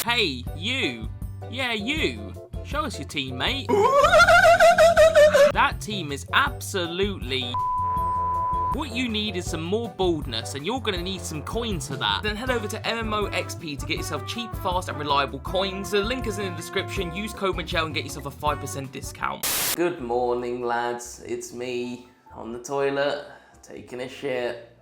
Hey, you. Yeah, you. Show us your team, mate. That team is absolutely... What you need is some more baldness, and you're gonna need some coins for that. Then head over to MMOXP to get yourself cheap, fast, and reliable coins. The link is in the description. Use code Mcjell and get yourself a 5% discount. Good morning, lads. It's me on the toilet, taking a shit.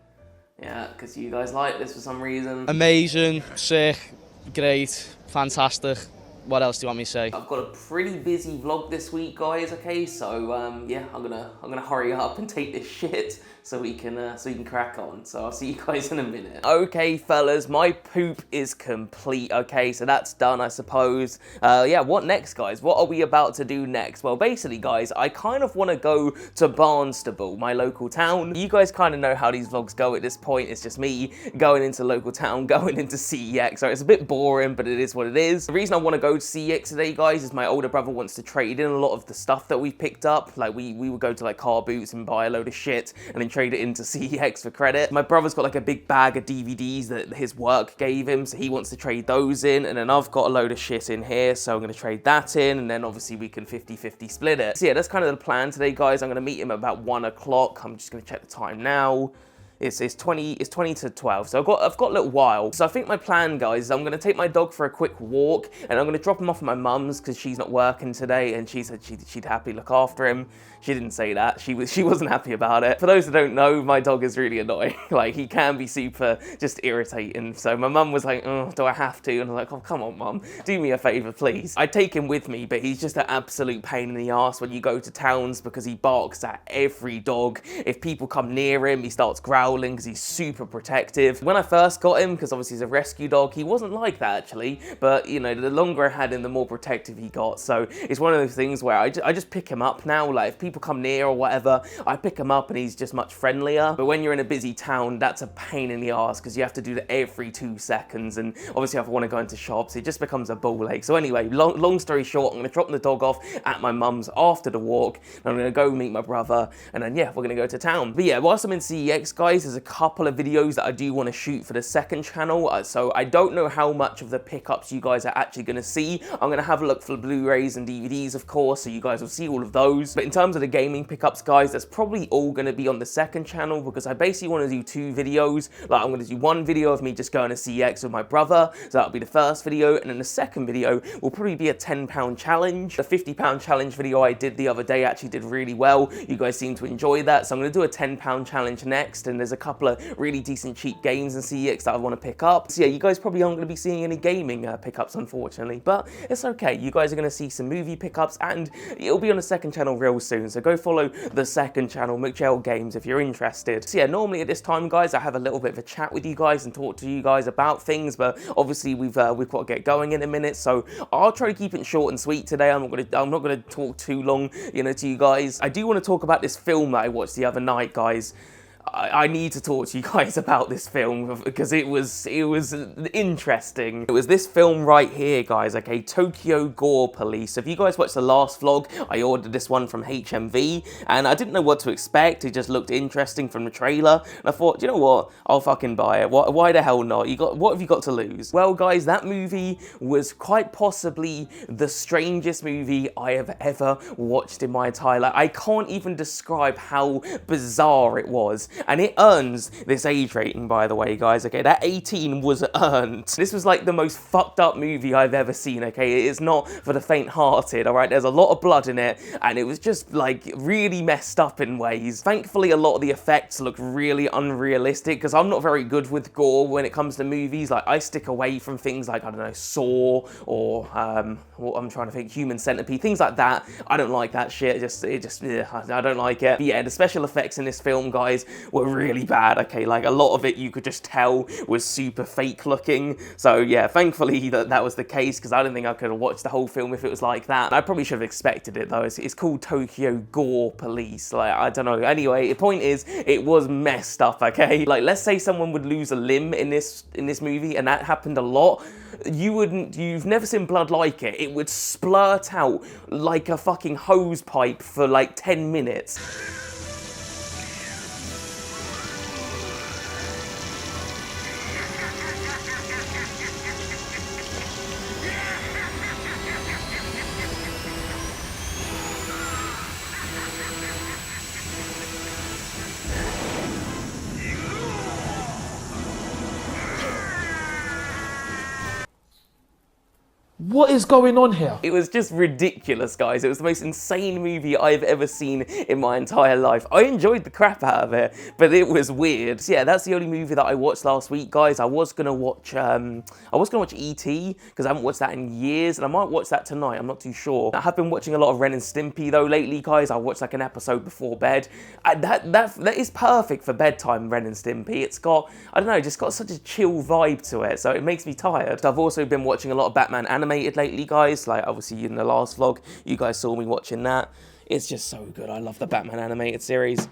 Yeah, because you guys like this for some reason. Amazing, sick, great, fantastic. What else do you want me to say? I've got a pretty busy vlog this week, guys. Okay, so yeah, I'm gonna hurry up and take this shit so we can crack on. So I'll see you guys in a minute. Okay, fellas, my poop is complete. Okay, so that's done, I suppose. Yeah, what next, guys? What are we about to do next? Well, basically, guys, I kind of want to go to Barnstable, my local town. You guys kind of know how these vlogs go at this point. It's just me going into local town, going into CeX. So it's a bit boring, but it is what it is. The reason I want to go to CeX today, guys, is my older brother wants to trade in a lot of the stuff that we've picked up. Like, we would go to, like, car boots and buy a load of shit and then trade it into CeX for credit. My brother's got, like, a big bag of DVDs that his work gave him, so he wants to trade those in. And then I've got a load of shit in here, so I'm going to trade that in, and then obviously we can 50-50 split it. So yeah, that's kind of the plan today, guys. I'm going to meet him about 1 o'clock. I'm just going to check the time now. It's 20 to 12, so I've got a little while. So I think my plan, guys, is I'm gonna take my dog for a quick walk, and I'm gonna drop him off at my mum's because she's not working today, and she said she'd happily look after him. She didn't say that. She wasn't happy about it. For those that don't know, my dog is really annoying. Like, he can be super just irritating. So my mum was like, oh, do I have to? And I'm like, oh, come on, mum, do me a favor, please. I take him with me, but he's just an absolute pain in the ass when you go to towns because he barks at every dog. If people come near him, he starts growling because he's super protective. When I first got him, because obviously he's a rescue dog, he wasn't like that actually, but you know, the longer I had him, the more protective he got. So it's one of those things where I just pick him up now. Like, if people come near or whatever, I pick him up and he's just much friendlier. But when you're in a busy town, that's a pain in the ass because you have to do that every 2 seconds, and obviously if I want to go into shops, it just becomes a ball ache. So anyway, long story short, I'm going to drop the dog off at my mum's after the walk, and I'm going to go meet my brother, and then yeah, we're going to go to town. But yeah, whilst I'm in CeX, guys, there's a couple of videos that I do want to shoot for the second channel, so I don't know how much of the pickups you guys are actually going to see. I'm going to have a look for Blu-rays and DVDs, of course, so you guys will see all of those. But in terms of the gaming pickups, guys, that's probably all going to be on the second channel because I basically want to do 2 videos. Like, I'm going to do 1 video of me just going to CeX with my brother, so that'll be the first video, and then the second video will probably be a £10 challenge. The £50 challenge video I did the other day actually did really well. You guys seem to enjoy that, so I'm going to do a £10 challenge next, and there's a couple of really decent cheap games in CeX that I want to pick up. So yeah, you guys probably aren't going to be seeing any gaming pickups, unfortunately, but it's okay. You guys are going to see some movie pickups, and it'll be on the second channel real soon, so go follow the second channel, Mcjell Games, if you're interested. So yeah, normally at this time, guys, I have a little bit of a chat with you guys and talk to you guys about things, but obviously we've got to get going in a minute, so I'll try to keep it short and sweet today. I'm not gonna talk too long, you know, to you guys. I do want to talk about this film that I watched the other night, guys. I need to talk to you guys about this film because it was interesting. It was this film right here, guys, okay, Tokyo Gore Police. If you guys watched the last vlog, I ordered this one from HMV, and I didn't know what to expect. It just looked interesting from the trailer, and I thought, you know what, I'll fucking buy it. Why the hell not? What have you got to lose? Well, guys, that movie was quite possibly the strangest movie I have ever watched in my entire life. I can't even describe how bizarre it was. And it earns this age rating, by the way, guys, okay? That 18 was earned. This was like the most fucked up movie I've ever seen, okay? It is not for the faint-hearted, all right? There's a lot of blood in it, and it was just, like, really messed up in ways. Thankfully, a lot of the effects look really unrealistic, because I'm not very good with gore when it comes to movies. Like, I stick away from things like, I don't know, Saw, or, what I'm trying to think, Human Centipede, things like that. I don't like that shit. I don't like it. But yeah, the special effects in this film, guys, were really bad, okay? Like, a lot of it you could just tell was super fake looking. So yeah, thankfully that was the case, because I don't think I could have watched the whole film if it was like that. I probably should have expected it though. It's called Tokyo Gore Police. Like, I don't know. Anyway, the point is, it was messed up, okay? Like, let's say someone would lose a limb in this movie, and that happened a lot. You've never seen blood like it. It would splurt out like a fucking hose pipe for like 10 minutes. What is going on here? It was just ridiculous, guys. It was the most insane movie I've ever seen in my entire life. I enjoyed the crap out of it, but it was weird. So yeah, that's the only movie that I watched last week, guys. I was gonna watch E.T. because I haven't watched that in years, and I might watch that tonight. I'm not too sure. I have been watching a lot of Ren and Stimpy though lately, guys. I watched like an episode before bed. That is perfect for bedtime, Ren and Stimpy. It's got, I don't know, just got such a chill vibe to it, so it makes me tired. I've also been watching a lot of Batman animated lately, guys. Like obviously in the last vlog, you guys saw me watching that. It's just so good. I love the Batman animated series.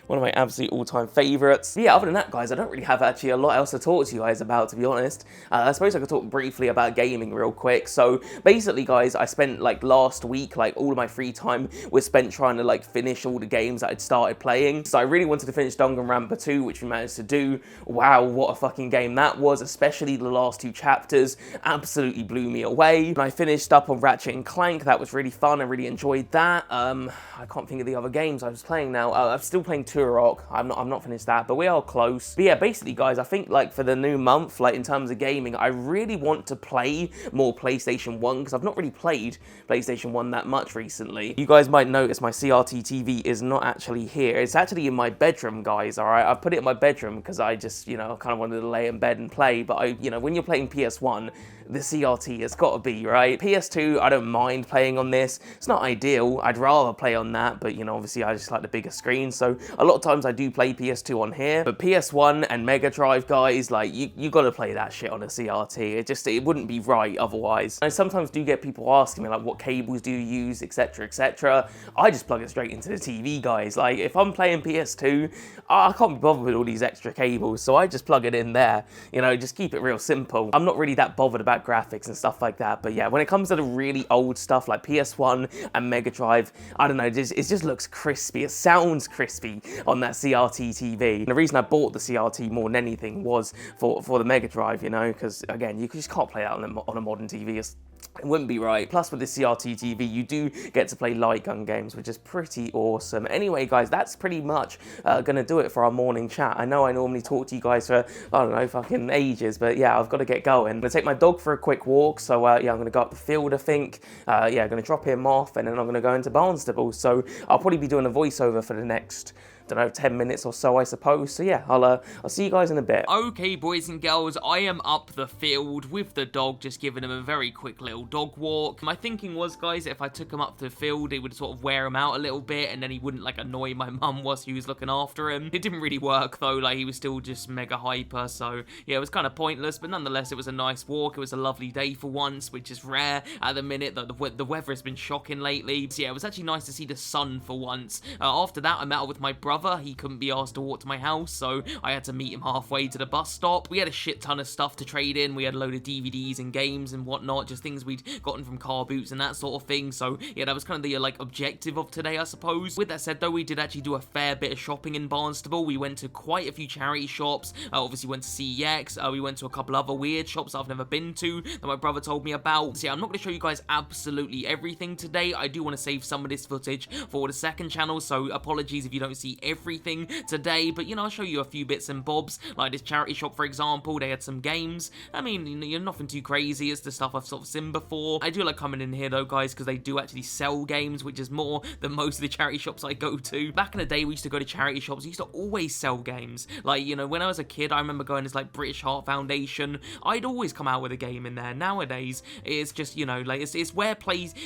One of my absolute all-time favourites. Yeah, other than that, guys, I don't really have actually a lot else to talk to you guys about, to be honest. I suppose I could talk briefly about gaming real quick. So basically, guys, I spent like last week, like all of my free time was spent trying to like finish all the games that I'd started playing. So I really wanted to finish Danganronpa 2, which we managed to do. Wow, what a fucking game that was, especially the last 2 chapters. Absolutely blew me away. And I finished up on Ratchet and Clank. That was really fun. I really enjoyed that. I can't think of the other games I was playing now. I'm still playing Turok. I'm not finished that, but we are close. But yeah, basically, guys, I think like for the new month, like in terms of gaming, I really want to play more PlayStation 1 because I've not really played PlayStation 1 that much recently. You guys might notice my CRT TV is not actually here. It's actually in my bedroom, guys, all right? I've put it in my bedroom because I just, you know, kind of wanted to lay in bed and play, but you know, when you're playing PS1, the CRT has got to be, right? PS2, I don't mind playing on this. It's not ideal. I'd rather play on that, but you know, obviously I just like the bigger screen, so a lot of times I do play PS2 on here, but PS1 and Mega Drive, guys, like you got to play that shit on a CRT. It wouldn't be right otherwise. I sometimes do get people asking me like, what cables do you use, etc, etc. I just plug it straight into the TV, guys. Like if I'm playing PS2, I can't be bothered with all these extra cables, so I just plug it in there. You know, just keep it real simple. I'm not really that bothered about graphics and stuff like that, but yeah, when it comes to the really old stuff like PS1 and Mega Drive, I don't know, it just looks crispy. It sounds crispy on that CRT TV. And the reason I bought the CRT more than anything was for the Mega Drive, you know, because again, you just can't play that on a modern TV. It wouldn't be right. Plus with the CRT TV, you do get to play light gun games, which is pretty awesome. Anyway, guys, that's pretty much gonna do it for our morning chat. I know I normally talk to you guys for, I don't know, fucking ages, but yeah, I've got to get going. I'm gonna take my dog for a quick walk, so yeah, I'm gonna go up the field, I think. Yeah, I'm gonna drop him off, and then I'm gonna go into Barnstable. So I'll probably be doing a voiceover for the next, don't know, 10 minutes or so, I suppose. So yeah, I'll see you guys in a bit. Okay, boys and girls, I am up the field with the dog, just giving him a very quick little dog walk. My thinking was, guys, if I took him up to the field, it would sort of wear him out a little bit, and then he wouldn't like annoy my mum whilst he was looking after him. It didn't really work though, like he was still just mega hyper, so yeah, it was kind of pointless, but nonetheless, it was a nice walk. It was a lovely day for once, which is rare at the minute. The weather has been shocking lately, so yeah, it was actually nice to see the sun for once. After that, I met up with my brother. He couldn't be asked to walk to my house, so I had to meet him halfway to the bus stop. We had a shit ton of stuff to trade in. We had a load of DVDs and games and whatnot, just things we'd gotten from car boots and that sort of thing. So yeah, that was kind of the like objective of today, I suppose. With that said though, we did actually do a fair bit of shopping in Barnstable. We went to quite a few charity shops. Obviously went to CeX. We went to a couple other weird shops I've never been to that my brother told me about. So yeah, I'm not going to show you guys absolutely everything today. I do want to save some of this footage for the second channel, so apologies if you don't see everything today, but you know, I'll show you a few bits and bobs, like this charity shop for example. They had some games. I mean, you know, nothing too crazy. It's the stuff I've sort of seen before. I do like coming in here though, guys, because they do actually sell games, which is more than most of the charity shops I go to. Back in the day, we used to go to charity shops. We used to always sell games. Like, you know, when I was a kid, I remember going to like British Heart Foundation. I'd always come out with a game in there. Nowadays, it's just, you know, like it's where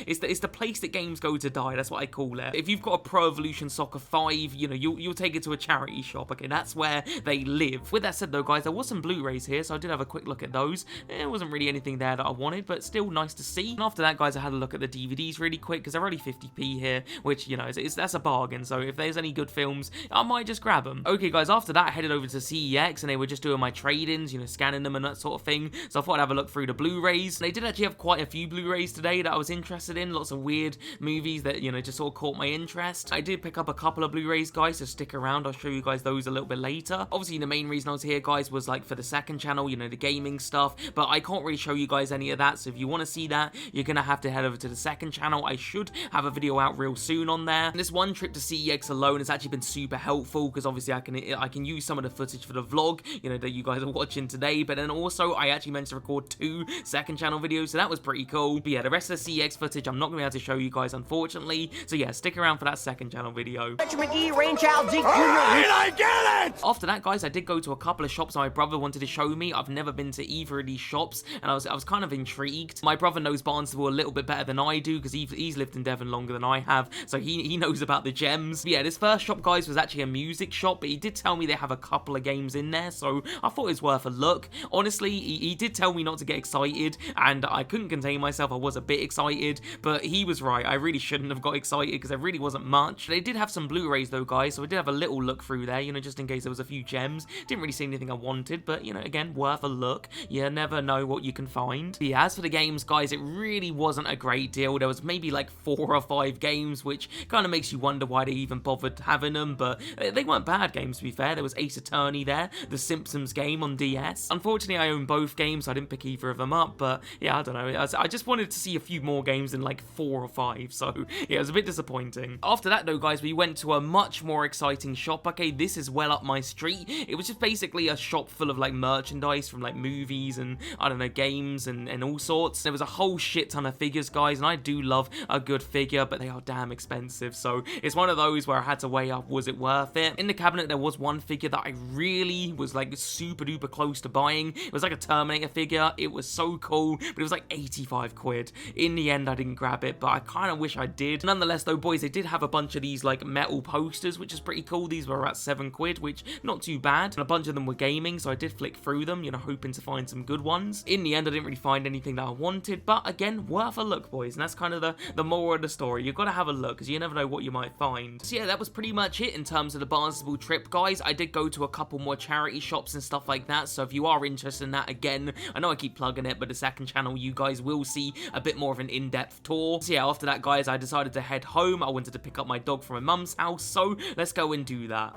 it's the place that games go to die. That's what I call it. If you've got a Pro Evolution Soccer 5, you know, you'll take it to a charity shop. Okay, that's where they live. With that said though, guys, there was some Blu-rays here, so I did have a quick look at those. There wasn't really anything there that I wanted, but still nice to see. And after that, guys, I had a look at the DVDs really quick, because they're only 50p here, which, you know, that's a bargain. So if there's any good films, I might just grab them. Okay, guys, after that, I headed over to CEX, and they were just doing my trade-ins, you know, scanning them and that sort of thing. So I thought I'd have a look through the Blu-rays. They did actually have quite a few Blu-rays today that I was interested in. Lots of weird movies that, you know, just sort of caught my interest. I did pick up a couple of Blu-rays, guys, so stick around. I'll show you guys those a little bit later. Obviously, the main reason I was here, guys, was like for the second channel, you know, the gaming stuff, but I can't really show you guys any of that, so if you want to see that, you're gonna have to head over to the second channel. I should have a video out real soon on there. And this one trip to CEX alone has actually been super helpful, because obviously I can use some of the footage for the vlog, you know, that you guys are watching today, but then also I actually managed to record 2 second channel videos, so that was pretty cool. But yeah, the rest of the CEX footage I'm not gonna be able to show you guys, unfortunately, so yeah, stick around for that second channel video. McGee, Rainchild, Zeke Jr. I get it! After that, guys, I did go to a couple of shops my brother wanted to show me. I've never been to either of these shops, and I was kind of intrigued. My brother knows Barnstable a little bit better than I do, because he's lived in Devon longer than I have, so he knows about the gems. But yeah, this first shop, guys, was actually a music shop, but he did tell me they have a couple of games in there, so I thought it was worth a look. Honestly, he did tell me not to get excited, and I couldn't contain myself. I was a bit excited, but he was right. I really shouldn't have got excited, because there really wasn't much. They did have some Blu-rays though, guys, so I did have a little look through there, you know, just in case there was a few gems. Didn't really see anything I wanted, but, you know, again, worth a look. You never know what you can find. But yeah, as for the games, guys, it really wasn't a great deal. There was maybe like 4 or 5 games, which kind of makes you wonder why they even bothered having them, but they weren't bad games, to be fair. There was Ace Attorney there, the Simpsons game on DS. Unfortunately, I own both games, so I didn't pick either of them up, but yeah, I don't know. I just wanted to see a few more games than like 4 or 5, so yeah, it was a bit disappointing. After that, though, guys, we went to a much more exciting shop. Okay, this is well up my street. It was just basically a shop full of like merchandise from like movies and, I don't know, games and all sorts. There was a whole shit ton of figures, guys, and I do love a good figure, but they are damn expensive, so it's one of those where I had to weigh up, was it worth it? In the cabinet, there was one figure that I really was like super duper close to buying. It was like a Terminator figure. It was so cool, but it was like 85 quid. In the end, I didn't grab it, but I kind of wish I did. Nonetheless, though, boys, they did have a bunch of these like metal posters, which is pretty cool. These were about 7 quid, which not too bad, and a bunch of them were gaming, so I did flick through them, you know, hoping to find some good ones. In the end, I didn't really find anything that I wanted, but again, worth a look, boys, and that's kind of the moral of the story. You've got to have a look, because you never know what you might find. So yeah, that was pretty much it in terms of the Barnstable trip, guys. I did go to a couple more charity shops and stuff like that, so if you are interested in that, again, I know I keep plugging it, but the second channel, you guys will see a bit more of an in-depth tour. So yeah, after that, guys, I decided to head home. I wanted to pick up my dog from my mum's house, so let's go and do that.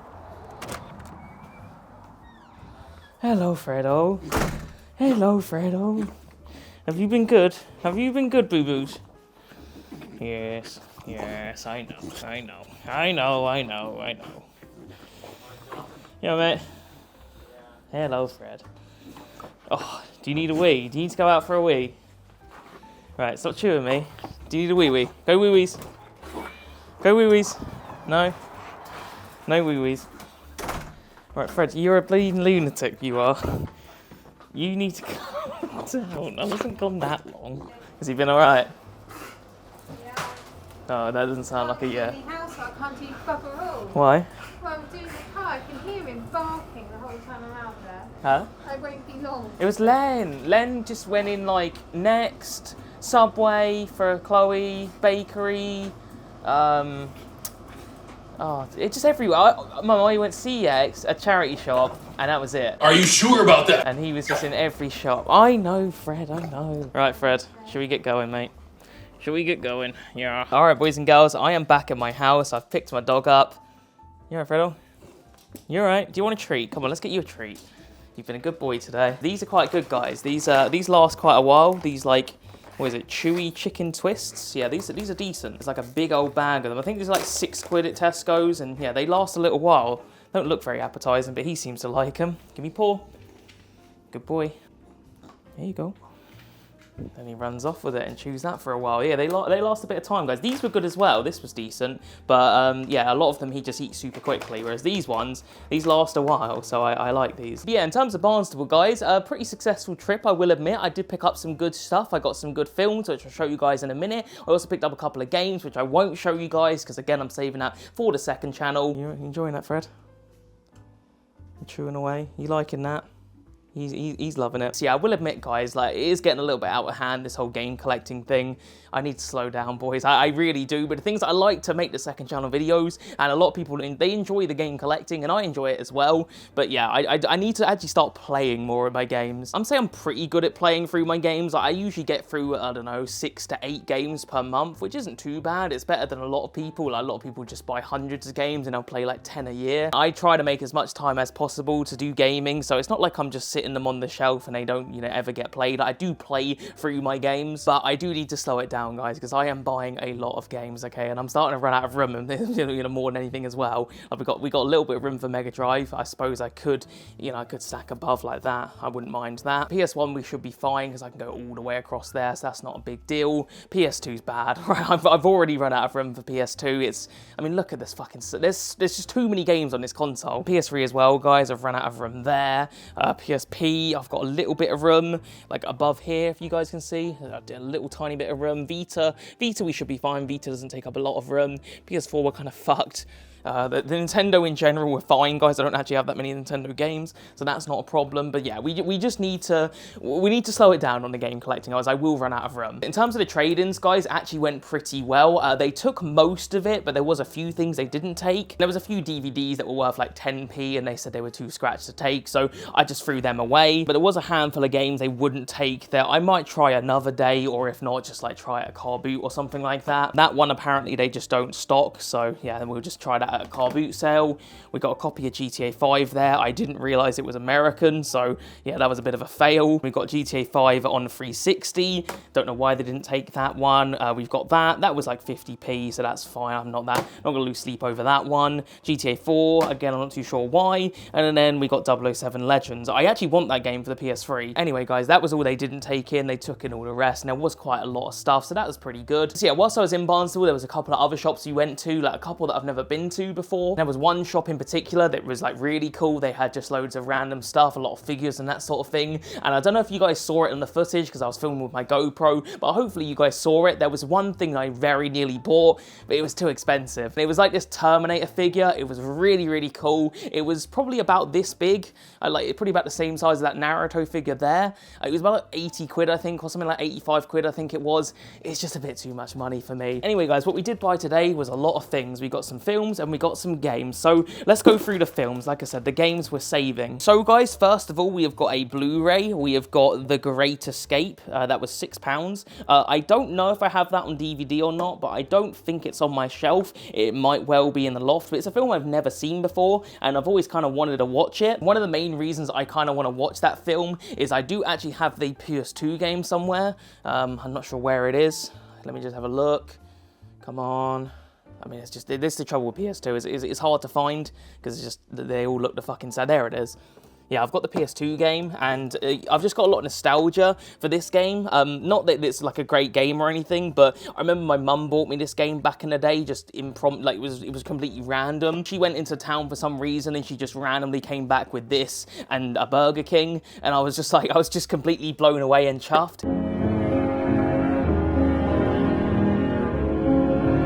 Hello, Fredo. Hello, Fredo. Have you been good? Have you been good, boo-boos? Yes, yes, I know. Yeah, mate. Hello, Fred. Oh, do you need a wee? Do you need to go out for a wee? Right, stop chewing me. Do you need a wee-wee? Go wee-wees. Go wee-wees. No? No wee-wees. Right, Fred, you're a bleeding lunatic, you are. You need to calm down. I wasn't gone that long. Has he been alright? Yeah. Oh, that doesn't sound like a yeah. House, I can't do bugger all. Why? Well, I'm doing the car. I can hear him barking the whole time I'm out there. Huh? I won't be long. It was Len. Len just went in like Next, Subway for Chloe, bakery, it's just everywhere. I went CEX, a charity shop, and that was it. Are you sure about that? And he was just in every shop. I know, Fred, I know. Right, Fred, shall we get going, mate? Shall we get going? Yeah. All right, boys and girls, I am back at my house. I've picked my dog up. You all right, Fredo? You all right? Do you want a treat? Come on, let's get you a treat. You've been a good boy today. These are quite good, guys. These last quite a while. These, like, what is it, chewy chicken twists? Yeah, these are decent. It's like a big old bag of them. I think these are like 6 quid at Tesco's, and yeah, they last a little while. Don't look very appetizing, but he seems to like them. Give me paw. Good boy. There you go. Then he runs off with it and chews that for a while. Yeah, they last a bit of time, guys. These were good as well. This was decent. But, yeah, a lot of them he just eats super quickly. Whereas these ones, these last a while. So I like these. But yeah, in terms of Barnstable, guys, a pretty successful trip, I will admit. I did pick up some good stuff. I got some good films, which I'll show you guys in a minute. I also picked up a couple of games, which I won't show you guys. Because, again, I'm saving that for the second channel. You enjoying that, Fred? You chewing away? You liking that? He's loving it. So yeah, I will admit, guys, like, it is getting a little bit out of hand, this whole game collecting thing. I need to slow down, boys. I really do. But the things I like to make the second channel videos, and a lot of people, they enjoy the game collecting, and I enjoy it as well. But yeah, I need to actually start playing more of my games. I'm saying I'm pretty good at playing through my games. I usually get through, I don't know, 6 to 8 games per month, which isn't too bad. It's better than a lot of people. Like, a lot of people just buy hundreds of games and they'll play like 10 a year. I try to make as much time as possible to do gaming, so it's not like I'm just sitting them on the shelf and they don't, you know, ever get played. I do play through my games, but I do need to slow it down, guys, because I am buying a lot of games, okay, and I'm starting to run out of room, and you know, more than anything as well. Like, we got a little bit of room for Mega Drive. I suppose I could, you know, I could stack above like that. I wouldn't mind that. PS1 we should be fine because I can go all the way across there, so that's not a big deal. PS2's bad, right? I've already run out of room for PS2. I mean, look at this fucking, there's just too many games on this console. PS3 as well, guys, I've run out of room there. PSP, I've got a little bit of room, like above here, if you guys can see, a little tiny bit of room. Vita, we should be fine. Vita doesn't take up a lot of room. PS4, we're kind of fucked. The Nintendo in general, we're fine, guys. I don't actually have that many Nintendo games, so that's not a problem. But yeah, we just need to slow it down on the game collecting, otherwise I will run out of room. In terms of the trade-ins, guys, it actually went pretty well. They took most of it, but there was a few things they didn't take. There was a few DVDs that were worth like 10p, and they said they were too scratched to take, so I just threw them away. But there was a handful of games they wouldn't take that I might try another day, or if not, just like try at a car boot or something like that. That one, apparently, they just don't stock, so yeah, then we'll just try that at a car boot sale. We got a copy of GTA 5 there. I didn't realize it was American, so yeah, that was a bit of a fail. We got GTA 5 on 360. Don't know why they didn't take that one. We've got that. That was like 50p, so that's fine. I'm not gonna lose sleep over that one. GTA 4, again, I'm not too sure why. And then we got 007 Legends. I actually want that game for the PS3. Anyway, guys, that was all they didn't take in. They took in all the rest, and there was quite a lot of stuff, so that was pretty good. So yeah, whilst I was in Barnstable, there was a couple of other shops we went to, like a couple that I've never been to before. There was one shop in particular that was like really cool. They had just loads of random stuff, a lot of figures and that sort of thing. And I don't know if you guys saw it in the footage because I was filming with my GoPro, but hopefully you guys saw it. There was one thing I very nearly bought, but it was too expensive. And it was like this Terminator figure. It was really, really cool. It was probably about this big, like probably about the same size as that Naruto figure there. It was about 80 quid, I think, or something like 85 quid, I think it was. It's just a bit too much money for me. Anyway, guys, what we did buy today was a lot of things. We got some films and we got some games. So let's go through the films. Like I said, the games we're saving. So guys, first of all, we have got a Blu-ray. We have got The Great Escape. That was £6. I don't know if I have that on DVD or not, but I don't think it's on my shelf. It might well be in the loft, but it's a film I've never seen before, and I've always kind of wanted to watch it. One of the main reasons I kind of want to watch that film is I do actually have the PS2 game somewhere. I'm not sure where it is. Let me just have a look. Come on. I mean, it's just, this is the trouble with PS2, it's hard to find, because it's just, they all look the fucking sad. There it is. Yeah, I've got the PS2 game, and I've just got a lot of nostalgia for this game. Not that it's like a great game or anything, but I remember my mum bought me this game back in the day, just impromptu, like it was completely random. She went into town for some reason, and she just randomly came back with this and a Burger King, and I was just completely blown away and chuffed.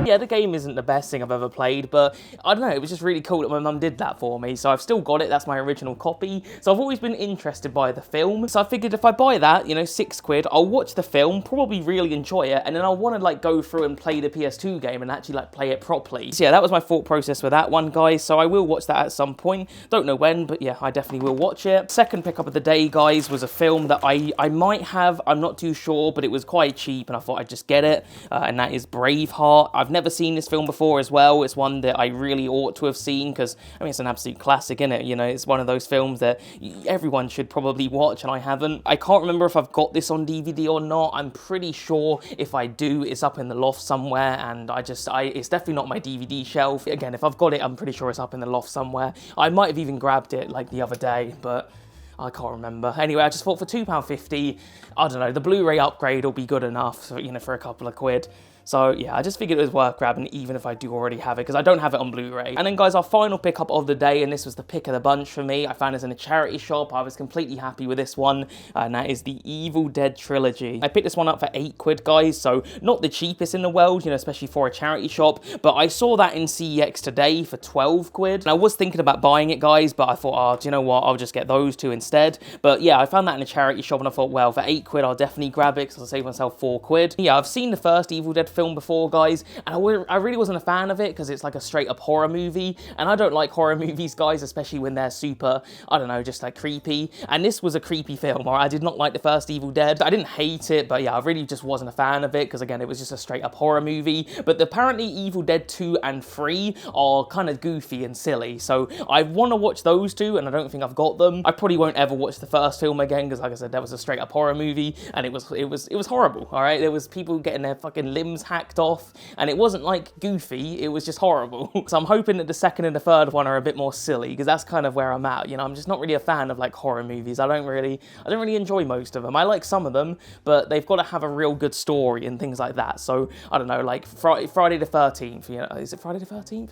Yeah, the game isn't the best thing I've ever played, but I don't know, it was just really cool that my mum did that for me, so I've still got it. That's my original copy, so I've always been interested by the film, so I figured if I buy that, you know, 6 quid, I'll watch the film, probably really enjoy it, and then I'll want to, like, go through and play the PS2 game and actually, like, play it properly. So yeah, that was my thought process with that one, guys, so I will watch that at some point. Don't know when, but yeah, I definitely will watch it. Second pickup of the day, guys, was a film that I might have, I'm not too sure, but it was quite cheap, and I thought I'd just get it, and that is Braveheart. I've never seen this film before as well. It's one that I really ought to have seen, because I mean, it's an absolute classic, isn't it? You know, it's one of those films that everyone should probably watch, and I haven't. I can't remember if I've got this on DVD or not. I'm pretty sure if I do, it's up in the loft somewhere, and it's definitely not my DVD shelf. Again, if I've got it, I'm pretty sure it's up in the loft somewhere. I might have even grabbed it like the other day, but I can't remember. Anyway, I just thought for £2.50, I don't know, the Blu-ray upgrade will be good enough, so, you know, for a couple of quid. So yeah, I just figured it was worth grabbing even if I do already have it, because I don't have it on Blu-ray. And then guys, our final pickup of the day, and this was the pick of the bunch for me. I found this in a charity shop. I was completely happy with this one, and that is the Evil Dead trilogy. I picked this one up for £8, guys, so not the cheapest in the world, you know, especially for a charity shop, but I saw that in CeX today for £12. And I was thinking about buying it, guys, but I thought, oh, do you know what, I'll just get those two instead. But yeah, I found that in a charity shop, and I thought, well, for £8, I'll definitely grab it, because I'll save myself £4. Yeah, I've seen the first Evil Dead film before, guys, and I really wasn't a fan of it, because it's like a straight up horror movie, and I don't like horror movies, guys, especially when they're super, I don't know, just like creepy. And this was a creepy film, or I did not like the first Evil Dead. I didn't hate it, but yeah, I really just wasn't a fan of it, because again, it was just a straight up horror movie. But apparently Evil Dead 2 and 3 are kind of goofy and silly, so I want to watch those two, and I don't think I've got them. I probably won't ever watch the first film again, because like I said, that was a straight up horror movie, and it was horrible, all right? There was people getting their fucking limbs hacked off, and it wasn't like goofy, it was just horrible. So I'm hoping that the second and the third one are a bit more silly, because that's kind of where I'm at, you know? I'm just not really a fan of like horror movies. I don't really enjoy most of them. I like some of them, but they've got to have a real good story and things like that. So I don't know, like Friday the 13th, you know, is it Friday the 13th?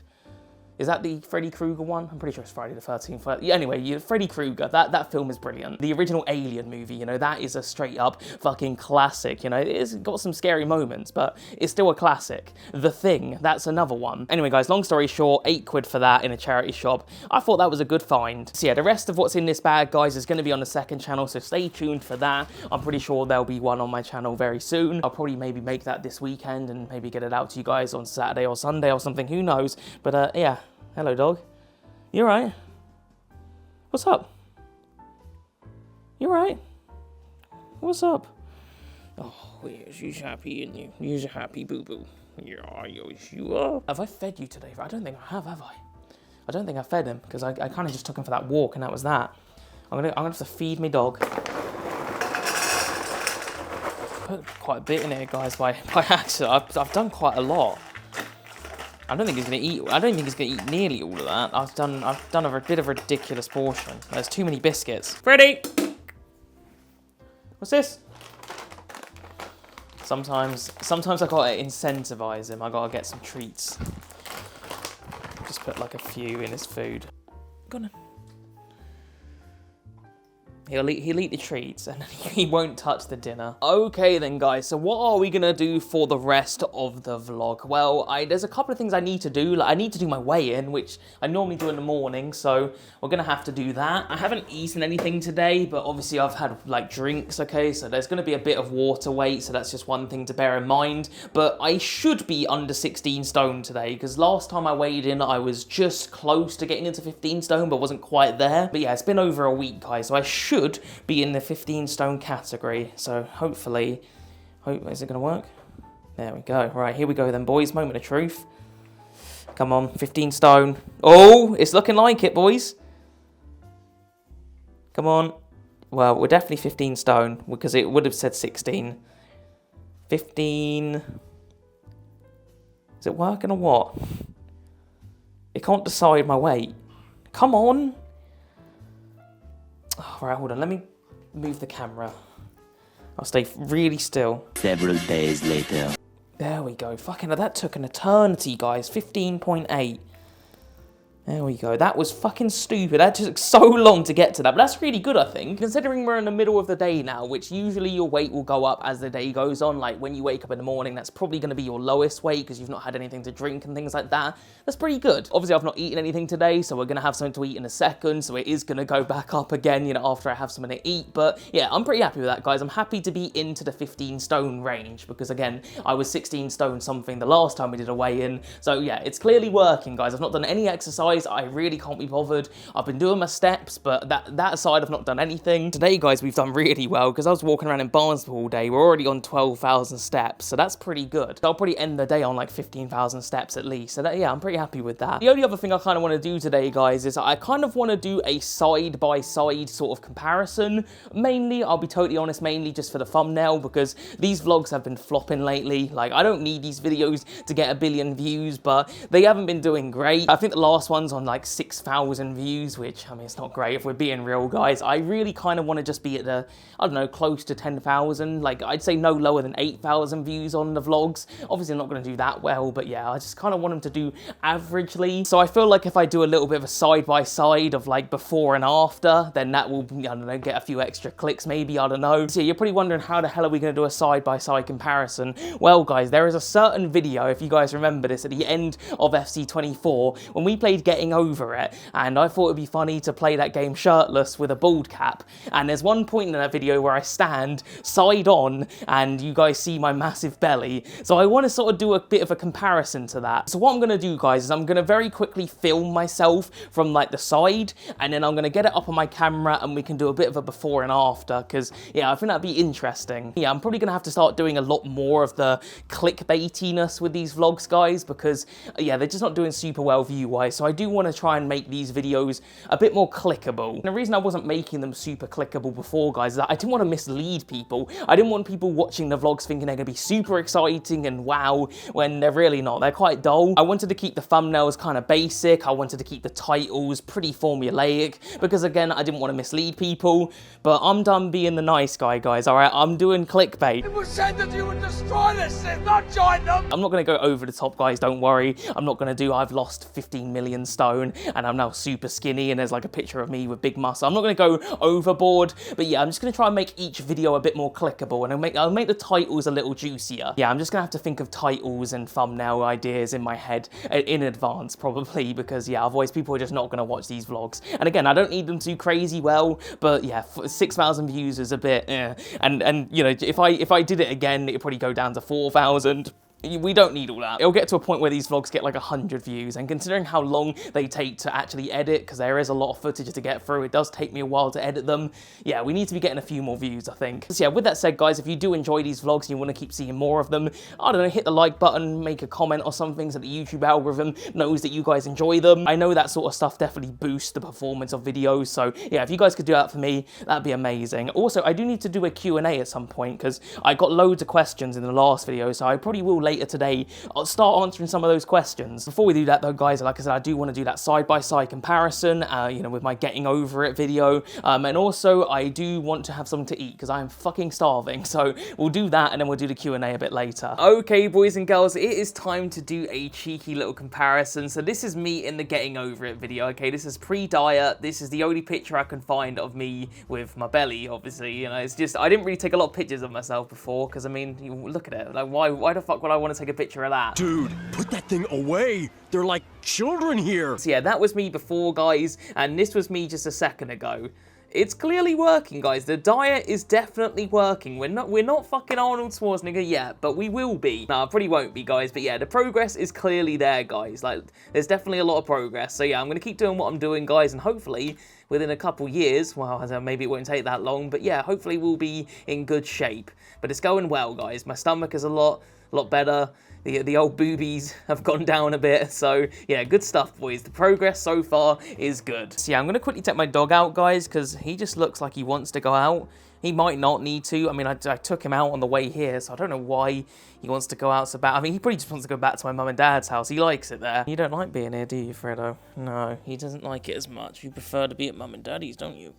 Is that the Freddy Krueger one? I'm pretty sure it's Friday the 13th. Yeah, anyway, Freddy Krueger, that film is brilliant. The original Alien movie, you know, that is a straight up fucking classic, you know. It's got some scary moments, but it's still a classic. The Thing, that's another one. Anyway, guys, long story short, £8 for that in a charity shop. I thought that was a good find. So yeah, the rest of what's in this bag, guys, is going to be on the second channel, so stay tuned for that. I'm pretty sure there'll be one on my channel very soon. I'll probably maybe make that this weekend and maybe get it out to you guys on Saturday or Sunday or something, who knows. But yeah. Hello, dog. You alright? What's up? You alright? What's up? Oh, yes, you're happy, isn't you? You're happy, boo-boo. Yeah, yes, you are. Have I fed you today? I don't think I have I? I don't think I fed him, because I kind of just took him for that walk, and that was that. I'm gonna have to feed me dog. Put quite a bit in here, guys, by accident. I've done quite a lot. I don't think he's gonna eat. I don't think he's gonna eat nearly all of that. I've done a bit of a ridiculous portion. There's too many biscuits. Freddy, what's this? Sometimes I gotta incentivize him. I gotta get some treats. Just put like a few in his food. Go on. He'll eat the treats and he won't touch the dinner. Okay then, guys, so what are we gonna do for the rest of the vlog? Well, there's a couple of things I need to do. Like, I need to do my weigh-in, which I normally do in the morning, so we're gonna have to do that. I haven't eaten anything today, but obviously I've had like drinks, okay? So there's gonna be a bit of water weight, so that's just one thing to bear in mind. But I should be under 16 stone today, because last time I weighed in, I was just close to getting into 15 stone, but wasn't quite there. But yeah, it's been over a week, guys, so I should be in the 15 stone category. So hopefully, is it gonna work? There we go. Right, here we go then, boys. Moment of truth. Come on, 15 stone. Oh, it's looking like it, boys. Come on. Well, we're definitely 15 stone, because it would have said 16. 15. Is it working or what? It can't decide my weight. Come on. Oh, right, hold on. Let me move the camera. I'll stay really still. Several days later. There we go. Fucking hell, that took an eternity, guys. 15.8. There we go. That was fucking stupid. That took so long to get to that, but that's really good, I think. Considering we're in the middle of the day now, which usually your weight will go up as the day goes on. Like, when you wake up in the morning, that's probably going to be your lowest weight because you've not had anything to drink and things like that. That's pretty good. Obviously, I've not eaten anything today, so we're going to have something to eat in a second, so it is going to go back up again, you know, after I have something to eat. But yeah, I'm pretty happy with that, guys. I'm happy to be into the 15 stone range because, again, I was 16 stone something the last time we did a weigh-in. So yeah, it's clearly working, guys. I've not done any exercise. I really can't be bothered. I've been doing my steps, but that aside, I've not done anything. Today, guys, we've done really well because I was walking around in Barnsley all day. We're already on 12,000 steps, so that's pretty good. I'll probably end the day on like 15,000 steps at least. So that, yeah, I'm pretty happy with that. The only other thing I kind of want to do today, guys, is I kind of want to do a side-by-side sort of comparison. Mainly, I'll be totally honest, mainly just for the thumbnail because these vlogs have been flopping lately. Like, I don't need these videos to get 1 billion views, but they haven't been doing great. I think the last ones one's on like 6,000 views, which, I mean, it's not great if we're being real, guys. I really kind of want to just be at the, I don't know, close to 10,000. Like, I'd say no lower than 8,000 views on the vlogs. Obviously, I'm not going to do that well, but yeah, I just kind of want them to do averagely. So I feel like if I do a little bit of a side-by-side of like before and after, then that will, I don't know, get a few extra clicks maybe, I don't know. So yeah, you're probably wondering how the hell are we going to do a side-by-side comparison? Well, guys, there is a certain video, if you guys remember this, at the end of FC24, when we played Getting Over It, and I thought it'd be funny to play that game shirtless with a bald cap. And there's one point in that video where I stand side on, and you guys see my massive belly. So I want to sort of do a bit of a comparison to that. So what I'm going to do, guys, is I'm going to very quickly film myself from like the side, and then I'm going to get it up on my camera, and we can do a bit of a before and after, because yeah, I think that'd be interesting. Yeah, I'm probably going to have to start doing a lot more of the clickbaitiness with these vlogs, guys, because yeah, they're just not doing super well view-wise. So I do want to try and make these videos a bit more clickable. And the reason I wasn't making them super clickable before, guys, is that I didn't want to mislead people. I didn't want people watching the vlogs thinking they're going to be super exciting and wow, when they're really not. They're quite dull. I wanted to keep the thumbnails kind of basic. I wanted to keep the titles pretty formulaic, because again, I didn't want to mislead people. But I'm done being the nice guy, guys, all right? I'm doing clickbait. It was said that you would destroy this thing, not join them! I'm not going to go over the top, guys, don't worry. I'm not going to do I've lost 15 million stone and I'm now super skinny and there's like a picture of me with big muscle. I'm not going to go overboard, but yeah, I'm just going to try and make each video a bit more clickable, and I'll make the titles a little juicier. Yeah, I'm just going to have to think of titles and thumbnail ideas in my head in advance, probably, because yeah, otherwise people are just not going to watch these vlogs. And again, I don't need them to do crazy well, but yeah, 6,000 views is a bit, and you know, if I did it again, it'd probably go down to 4,000. We don't need all that. It'll get to a point where these vlogs get like 100 views, and considering how long they take to actually edit, because there is a lot of footage to get through, it does take me a while to edit them. Yeah, we need to be getting a few more views, I think. So yeah, with that said, guys, if you do enjoy these vlogs and you want to keep seeing more of them, I don't know, hit the like button, make a comment or something so the YouTube algorithm knows that you guys enjoy them. I know that sort of stuff definitely boosts the performance of videos, so yeah, if you guys could do that for me, that'd be amazing. Also, I do need to do a Q&A at some point, because I got loads of questions in the last video, so I probably will later today. I'll start answering some of those questions. Before we do that though, guys, like I said, I do want to do that side-by-side comparison, you know, with my Getting Over It video. And also, I do want to have something to eat, because I'm fucking starving. So we'll do that, and then we'll do the Q&A a bit later. Okay, boys and girls, it is time to do a cheeky little comparison. So this is me in the Getting Over It video, okay? This is pre-diet. This is the only picture I can find of me with my belly, obviously. You know, it's just, I didn't really take a lot of pictures of myself before, because, I mean, you look at it. Like, why the fuck would I want to take a picture of that? Dude, put that thing away! They're like children here! So yeah, that was me before, guys, and this was me just a second ago. It's clearly working, guys. The diet is definitely working. We're not fucking Arnold Schwarzenegger yet, but we will be. No, I probably won't be, guys, but yeah, the progress is clearly there, guys. Like, there's definitely a lot of progress. So yeah, I'm going to keep doing what I'm doing, guys, and hopefully within a couple years, well, maybe it won't take that long, but yeah, hopefully we'll be in good shape. But it's going well, guys. My stomach is a lot better. The old boobies have gone down a bit, so yeah, good stuff, boys. The progress so far is good. So yeah, I'm going to quickly take my dog out, guys, because he just looks like he wants to go out. He might not need to. I mean, I took him out on the way here, so I don't know why he wants to go out so bad. I mean, he probably just wants to go back to my mum and dad's house. He likes it there. You don't like being here, do you, Fredo? No, he doesn't like it as much. You prefer to be at mum and daddy's, don't you?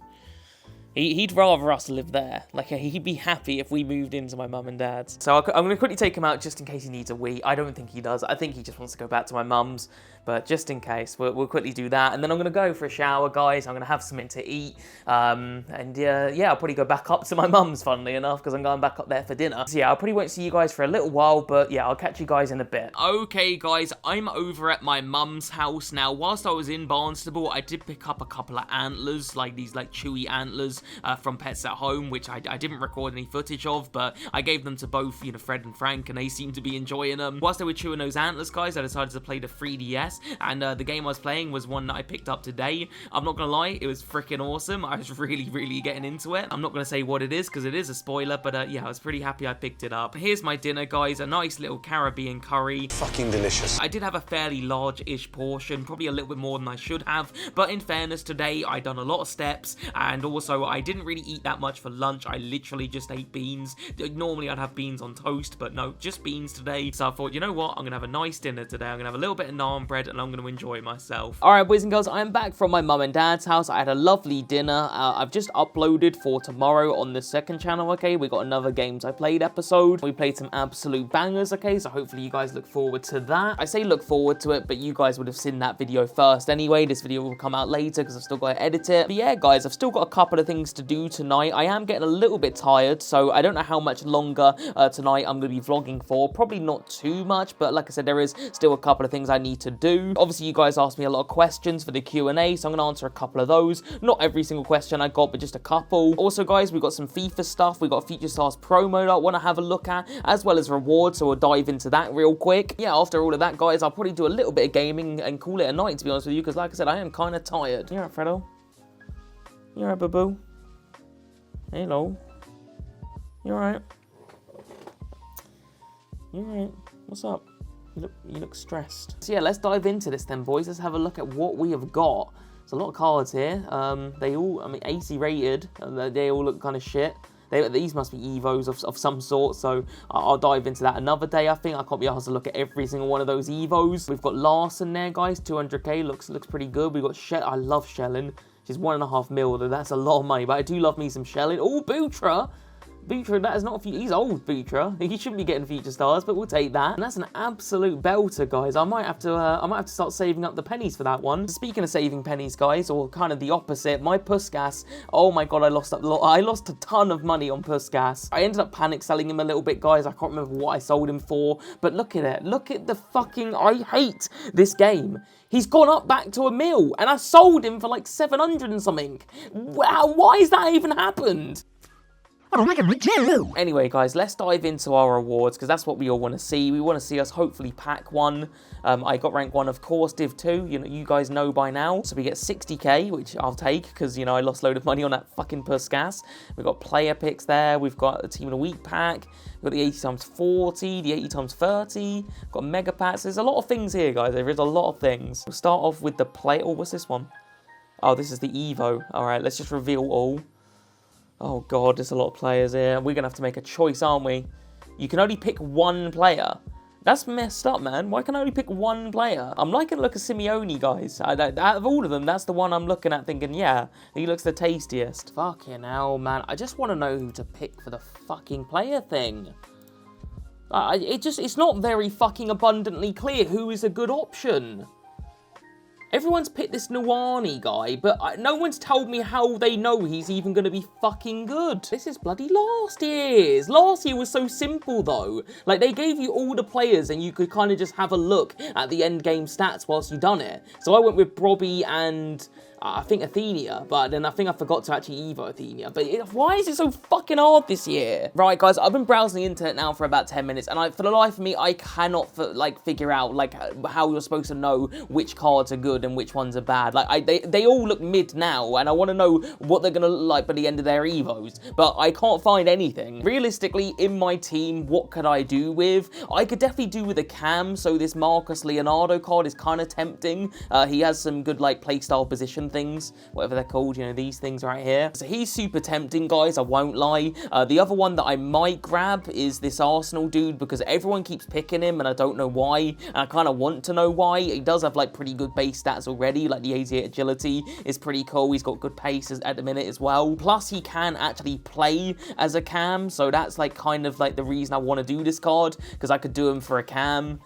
He'd rather us live there. Like, he'd be happy if we moved into my mum and dad's. So I'm going to quickly take him out just in case he needs a wee. I don't think he does. I think he just wants to go back to my mum's. But just in case, we'll quickly do that. And then I'm going to go for a shower, guys. I'm going to have something to eat. Yeah, I'll probably go back up to my mum's, funnily enough, because I'm going back up there for dinner. So yeah, I probably won't see you guys for a little while, but yeah, I'll catch you guys in a bit. Okay, guys, I'm over at my mum's house now. Whilst I was in Barnstable, I did pick up a couple of antlers, like these like chewy antlers from Pets at Home, which I didn't record any footage of, but I gave them to both, you know, Fred and Frank, and they seemed to be enjoying them. Whilst they were chewing those antlers, guys, I decided to play the 3DS. And the game I was playing was one that I picked up today. I'm not gonna lie, it was freaking awesome. I was really getting into it. I'm not gonna say what it is because it is a spoiler, but yeah, I was pretty happy I picked it up. Here's my dinner, guys. A nice little Caribbean curry. Fucking delicious. I did have a fairly large-ish portion, probably a little bit more than I should have, but in fairness, today I done a lot of steps, and also I I didn't really eat that much for lunch. I literally just ate beans. Normally I'd have beans on toast, but no, just beans today. So I thought, you know what, I'm gonna have a nice dinner today. I'm gonna have a little bit of naan bread and I'm gonna enjoy myself. All right, boys and girls, I'm back from my mum and dad's house. I had a lovely dinner. I've just uploaded for tomorrow on the second channel, okay? We got another Games I Played episode. We played some absolute bangers, okay? So hopefully you guys look forward to that. I say look forward to it, but you guys would have seen that video first anyway. This video will come out later because I've still got to edit it. But yeah, guys, I've still got a couple of things to do tonight. I am getting a little bit tired, so I don't know how much longer tonight I'm going to be vlogging for. Probably not too much, but like I said, there is still a couple of things I need to do. Obviously, you guys asked me a lot of questions for the Q&A, so I'm going to answer a couple of those. Not every single question I got, but just a couple. Also, guys, we've got some FIFA stuff. We've got a Future Stars promo that I want to have a look at, as well as rewards, so we'll dive into that real quick. Yeah, after all of that, guys, I'll probably do a little bit of gaming and call it a night, to be honest with you, because like I said, I am kind of tired. You alright, Fredo? You alright, boo-boo? Hello? You alright? You alright? What's up? You look stressed. So yeah, let's dive into this then, boys. Let's have a look at what we have got. There's a lot of cards here. They all, I mean, AC rated. They all look kind of shit. These must be Evos of some sort, so I'll dive into that another day, I think. I can't be asked to look at every single one of those Evos. We've got Larson there, guys. 200k, looks pretty good. We've got Shell. I love Shelling. She's 1.5 mil, though. That's a lot of money, but I do love me some Shelling. Oh, Butra. Butra, that is not a few. He's old, Butra. He shouldn't be getting Future Stars, but we'll take that. And that's an absolute belter, guys. I might have to start saving up the pennies for that one. Speaking of saving pennies, guys, or kind of the opposite, my Puskas. Oh my god, I lost a ton of money on Puskas. I ended up panic selling him a little bit, guys. I can't remember what I sold him for, but look at it. Look at the fucking. I hate this game. He's gone up back to 1 mil, and I sold him for like 700 and something. Wow, why has that even happened? Anyway, guys, let's dive into our awards, because that's what we all want to see. We want to see us hopefully pack one. I got rank 1, of course, Div 2. You guys know by now. So we get 60k, which I'll take, because, I lost a load of money on that fucking Puskas. We've got player picks there. We've got a Team of the Week pack. We've got the 80 times 40, the 80 times 30. We've got mega packs. There's a lot of things here, guys. There is a lot of things. We'll start off with the play. Oh, what's this one? Oh, this is the Evo. All right, let's just reveal all. Oh god, there's a lot of players here. We're going to have to make a choice, aren't we? You can only pick one player. That's messed up, man. Why can I only pick one player? I'm liking the look of Simeone, guys. Out of all of them, that's the one I'm looking at thinking, yeah, he looks the tastiest. Fucking hell, man. I just want to know who to pick for the fucking player thing. It's not very fucking abundantly clear who is a good option. Everyone's picked this Nuani guy, but no one's told me how they know he's even going to be fucking good. This is bloody last year's. Last year was so simple, though. Like, they gave you all the players, and you could kind of just have a look at the end game stats whilst you done it. So I went with Brobby and I think Athenia, but then I think I forgot to actually Evo Athenia. But why is it so fucking hard this year? Right, guys, I've been browsing the internet now for about 10 minutes, and for the life of me, I cannot figure out how you're supposed to know which cards are good and which ones are bad. Like, they all look mid now, and I want to know what they're gonna look like by the end of their Evos, but I can't find anything. Realistically, in my team, what could I do with? I could definitely do with a Cam, so this Marcus Leonardo card is kind of tempting. He has some good, playstyle position things, whatever they're called, these things right here. So he's super tempting, guys, I won't lie. The other one that I might grab is this Arsenal dude, because everyone keeps picking him, and I don't know why, and I kind of want to know why. He does have, pretty good base stats already, the 88 agility is pretty cool. He's got good pace at the minute as well. Plus, he can actually play as a Cam, so that's, kind of the reason I want to do this card, because I could do him for a Cam.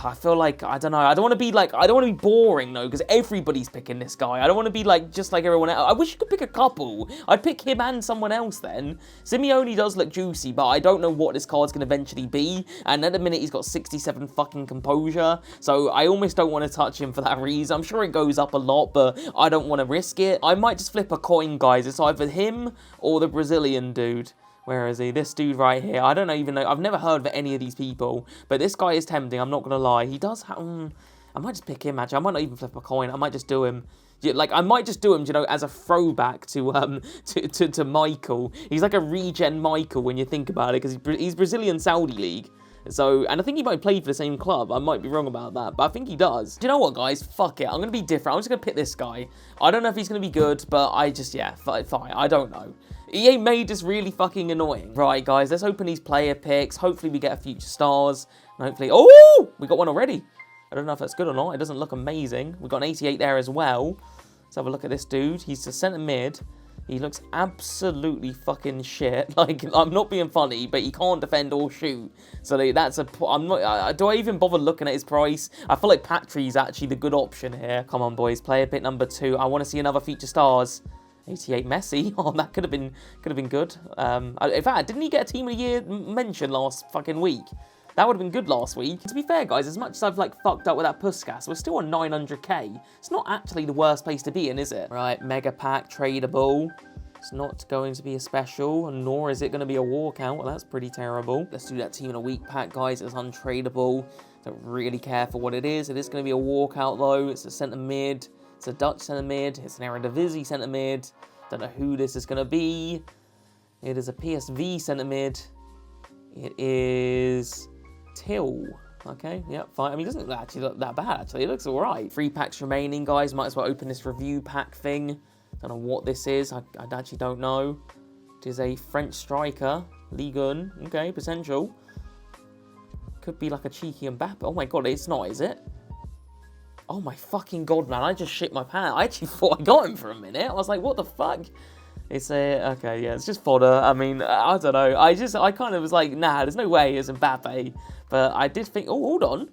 I feel like, I don't know, I don't want to be I don't want to be boring though, because everybody's picking this guy. I don't want to be just like everyone else. I wish you could pick a couple. I'd pick him and someone else then. Simeone does look juicy, but I don't know what this card's going to eventually be, and at the minute he's got 67 fucking composure, so I almost don't want to touch him for that reason. I'm sure it goes up a lot, but I don't want to risk it. I might just flip a coin, guys. It's either him or the Brazilian dude. Where is he? This dude right here. I don't even know. I've never heard of any of these people. But this guy is tempting. I'm not going to lie. He does have... I might just pick him, actually. I might not even flip a coin. I might just do him. I might just do him, as a throwback to Michael. He's like a regen Michael when you think about it. Because he's Brazilian Saudi League. So, and I think he might play for the same club. I might be wrong about that, but I think he does. Do you know what, guys? Fuck it. I'm going to be different. I'm just going to pick this guy. I don't know if he's going to be good, but I just, yeah, fine. I don't know. EA made this really fucking annoying. Right, guys, let's open these player picks. Hopefully we get a future stars. And hopefully, oh, we got one already. I don't know if that's good or not. It doesn't look amazing. We've got an 88 there as well. Let's have a look at this dude. He's a centre mid. He looks absolutely fucking shit. Like, I'm not being funny, but he can't defend or shoot. So that's a... I'm not... do I even bother looking at his price? I feel like Patri's actually the good option here. Come on, boys. Player pick number 2. I want to see another future stars. 88 Messi. Oh, that could have been good. In fact, didn't he get a team of the year mention last fucking week? That would have been good last week. To be fair, guys, as much as I've, like, fucked up with that Puskas, we're still on 900k. It's not actually the worst place to be in, is it? Right, mega pack, tradable. It's not going to be a special, nor is it going to be a walkout. Well, that's pretty terrible. Let's do that team in a week pack, guys. It's untradeable. Don't really care for what it is. It is going to be a walkout, though. It's a centre mid. It's a Dutch centre mid. It's an Eredivisie centre mid. Don't know who this is going to be. It is a PSV centre mid. It is... Till. Okay, yep, fine. I mean, it doesn't actually look that bad, actually. It looks all right. 3 packs remaining, guys. Might as well open this review pack thing. Don't know what this is. I actually don't know. It is a French striker. Ligue 1. Okay, potential. Could be like a cheeky Mbappe. Oh my god, it's not, is it? Oh my fucking god, man. I just shit my pants. I actually thought I got him for a minute. I was like, what the fuck? It's a... Okay, yeah, it's just fodder. I mean, I don't know. I kind of was like, nah, there's no way it's Mbappe. But I did think, oh, hold on.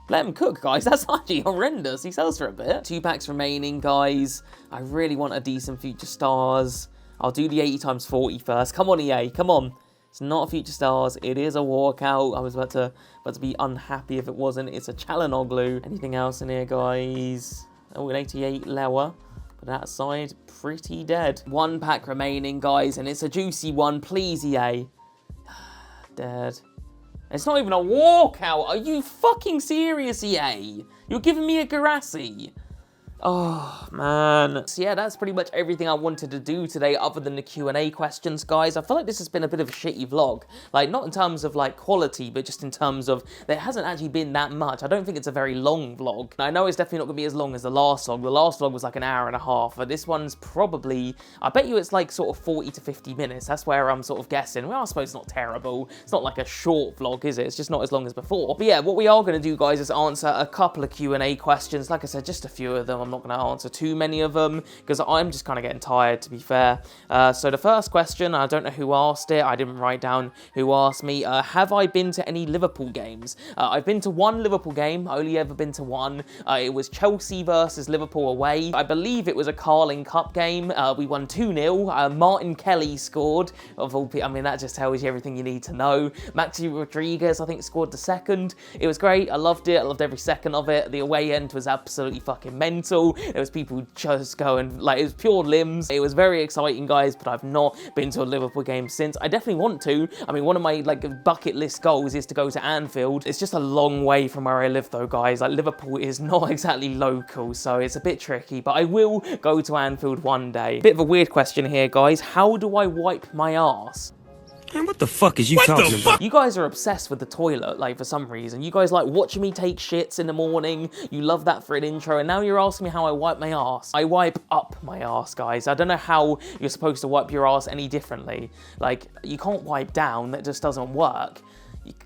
Let him cook, guys. That's actually horrendous. He sells for a bit. 2 packs remaining, guys. I really want a decent future stars. I'll do the 80 times 40 first. Come on, EA. Come on. It's not a future stars. It is a walkout. I was about to be unhappy if it wasn't. It's a Chalanoglu. Anything else in here, guys? Oh, an 88 lower. But that side, pretty dead. 1 pack remaining, guys. And it's a juicy one. Please, EA. Dead. It's not even a walkout. Are you fucking serious, EA? You're giving me a Garassi. Oh, man. So yeah, that's pretty much everything I wanted to do today other than the Q&A questions, guys. I feel like this has been a bit of a shitty vlog. Like, not in terms of, like, quality, but just in terms of there hasn't actually been that much. I don't think it's a very long vlog. I know it's definitely not going to be as long as the last vlog. The last vlog was like an hour and a half, but this one's probably, I bet you it's like sort of 40 to 50 minutes. That's where I'm sort of guessing. Well, I suppose it's not terrible. It's not like a short vlog, is it? It's just not as long as before. But yeah, what we are going to do, guys, is answer a couple of Q&A questions. Like I said, just a few of them. I'm not going to answer too many of them because I'm just kind of getting tired, to be fair. So the first question, I don't know who asked it. I didn't write down who asked me. Have I been to any Liverpool games? I've been to 1 Liverpool game. I only ever been to 1. It was Chelsea versus Liverpool away. I believe it was a Carling Cup game. We won 2-0. Martin Kelly scored. Of all people, I mean, that just tells you everything you need to know. Maxi Rodriguez, I think, scored the second. It was great. I loved it. I loved every second of it. The away end was absolutely fucking mental. There was people just going, like, it was pure limbs. It was very exciting, guys, but I've not been to a Liverpool game since. I definitely want to. I mean, one of my, like, bucket list goals is to go to Anfield. It's just a long way from where I live, though, guys. Like, Liverpool is not exactly local, so it's a bit tricky, but I will go to Anfield one day. Bit of a weird question here, guys. How do I wipe my arse? Man, what the fuck is you talking about? You guys are obsessed with the toilet, like, for some reason. You guys like watching me take shits in the morning. You love that for an intro, and now you're asking me how I wipe my arse. I wipe up my arse, guys. I don't know how you're supposed to wipe your arse any differently. Like, you can't wipe down. That just doesn't work.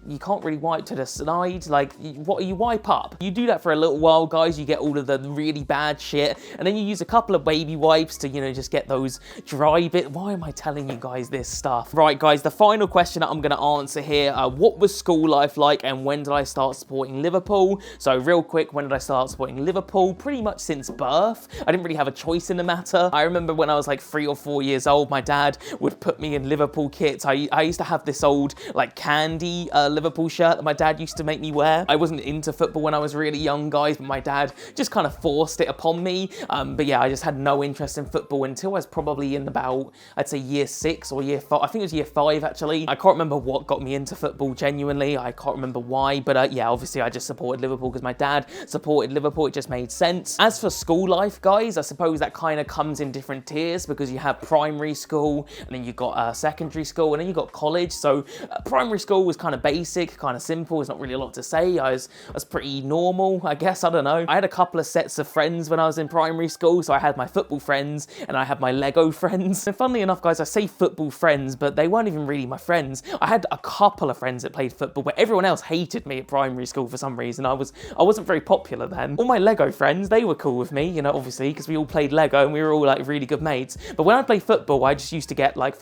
You can't really wipe to the side. Like, what you wipe up? You do that for a little while, guys. You get all of the really bad shit, and then you use a couple of baby wipes to, you know, just get those dry bit. Why am I telling you guys this stuff? Right, guys, the final question that I'm going to answer here. What was school life like, and when did I start supporting Liverpool? So, real quick, when did I start supporting Liverpool? Pretty much since birth. I didn't really have a choice in the matter. I remember when I was like 3 or 4 years old, my dad would put me in Liverpool kits. I used to have this old, like, candy Liverpool shirt that my dad used to make me wear. I wasn't into football when I was really young, guys, but my dad just kind of forced it upon me. But yeah, I just had no interest in football until I was probably in about, I'd say year 6 or year 5. I think it was year 5, actually. I can't remember what got me into football, genuinely. I can't remember why, but yeah, obviously I just supported Liverpool because my dad supported Liverpool. It just made sense. As for school life, guys, I suppose that kind of comes in different tiers because you have primary school, and then you got secondary school, and then you got college. So primary school was kind of of basic, kind of simple. There's not really a lot to say. I was pretty normal, I guess. I don't know. I had a couple of sets of friends when I was in primary school. So I had my football friends and I had my Lego friends. And funnily enough, guys, I say football friends, but they weren't even really my friends. I had a couple of friends that played football, but everyone else hated me at primary school for some reason. I wasn't very popular then. All my Lego friends, they were cool with me, you know, obviously, because we all played Lego and we were all like really good mates. But when I played football, I just used to get like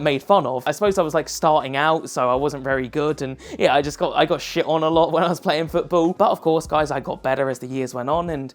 made fun of. I suppose I was like starting out, so I wasn't very good, and yeah, I got shit on a lot when I was playing football. But of course, guys, I got better as the years went on, and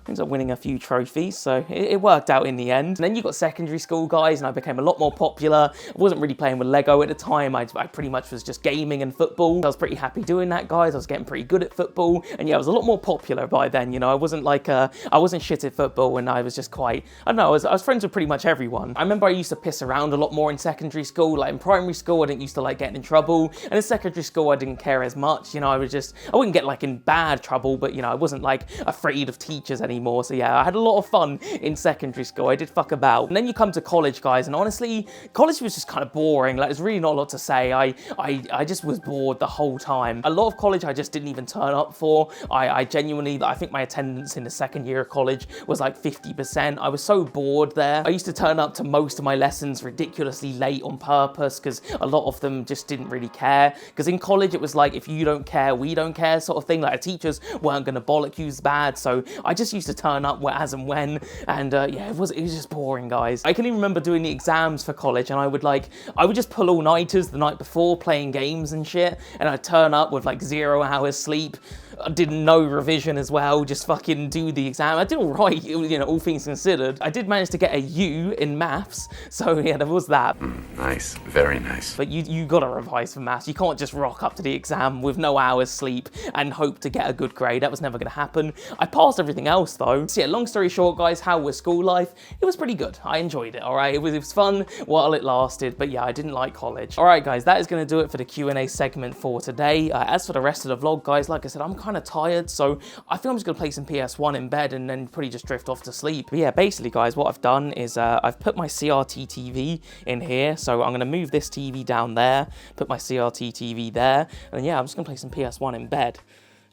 ended up winning a few trophies, so it worked out in the end. And then you got secondary school, guys, and I became a lot more popular. I wasn't really playing with Lego at the time. I pretty much was just gaming and football. I was pretty happy doing that, guys. I was getting pretty good at football, and yeah, I was a lot more popular by then, you know. I wasn't shit at football, and I was just quite, I don't know, I was friends with pretty much everyone. I remember I used to piss around a lot more in secondary school. Like in primary school, I didn't used to like getting in trouble, and in secondary school, I didn't care as much, you know. I wouldn't get like in bad trouble, but you know, I wasn't like afraid of teachers anymore. So yeah, I had a lot of fun in secondary school. I did fuck about. And then you come to college, guys, and honestly, college was just kind of boring. Like, there's really not a lot to say. I just was bored the whole time. A lot of college I just didn't even turn up for. I genuinely, I think my attendance in the second year of college was like 50%. I was so bored there. I used to turn up to most of my lessons ridiculously late on purpose because a lot of them just didn't really care. Because in college, it was like, if you don't care, we don't care sort of thing. Like, the teachers weren't going to bollock you bad. So I just used to turn up as and when, and yeah, it was just boring, guys. I can even remember doing the exams for college, and I would just pull all-nighters the night before playing games and shit, and I'd turn up with like 0 hours sleep. I did no revision as well, just fucking do the exam. I did all right, you know, all things considered. I did manage to get a U in maths, so yeah, there was that. Nice, very nice. But you gotta revise for maths. You can't just rock up to the exam with no hours sleep and hope to get a good grade. That was never gonna happen. I passed everything else though. So yeah, long story short, guys, how was school life? It was pretty good. I enjoyed it, all right? It was fun while it lasted, but yeah, I didn't like college. All right, guys, that is gonna do it for the Q&A segment for today. As for the rest of the vlog, guys, like I said, I'm kind of tired, so I think I'm just gonna play some PS1 in bed and then probably just drift off to sleep. But yeah, basically, guys, what I've done is I've put my CRT TV in here, so I'm gonna move this TV down there, put my CRT TV there, and yeah, I'm just gonna play some PS1 in bed.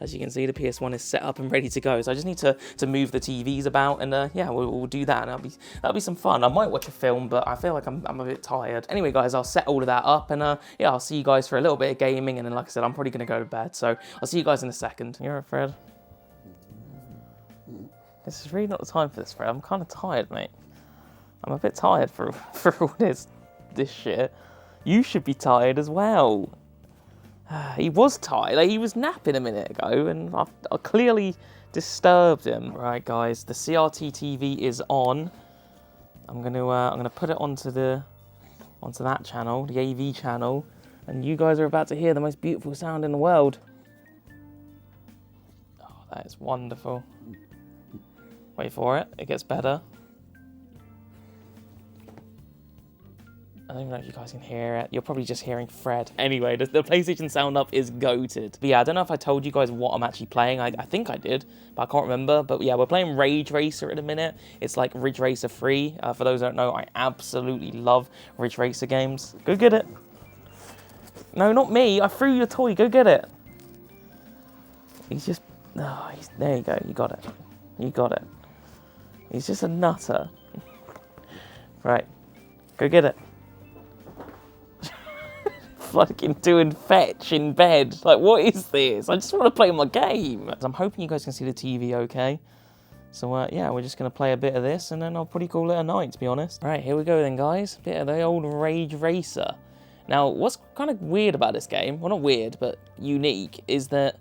As you can see, the PS1 is set up and ready to go, so I just need to move the TVs about, and yeah, we'll do that, and that'll be some fun. I might watch a film, but I feel like I'm a bit tired. Anyway, guys, I'll set all of that up, and yeah, I'll see you guys for a little bit of gaming, and then, like I said, I'm probably gonna go to bed, so I'll see you guys in a second. You're right, Fred? This is really not the time for this, Fred. I'm kind of tired, mate. I'm a bit tired for all this shit. You should be tired as well. He was tired. Like, he was napping a minute ago, and I clearly disturbed him. Right, guys, the CRT TV is on. I'm gonna put it onto that channel, the AV channel, and you guys are about to hear the most beautiful sound in the world. Oh, that is wonderful. Wait for it. It gets better. I don't even know if you guys can hear it. You're probably just hearing Fred. Anyway, the PlayStation sound up is goated. But yeah, I don't know if I told you guys what I'm actually playing. I think I did, but I can't remember. But yeah, we're playing Ridge Racer at the minute. It's like Ridge Racer 3. For those who don't know, I absolutely love Ridge Racer games. Go get it. No, not me. I threw you a toy. Go get it. He's just... Oh, there you go. You got it. You got it. He's just a nutter. Right. Go get it. Fucking doing fetch in bed. Like, what is this? I just want to play my game. I'm hoping you guys can see the TV okay. So, yeah, we're just going to play a bit of this, and then I'll probably call it a night, to be honest. Right, here we go then, guys. Bit of the old Ridge Racer. Now, what's kind of weird about this game, well, not weird, but unique, is that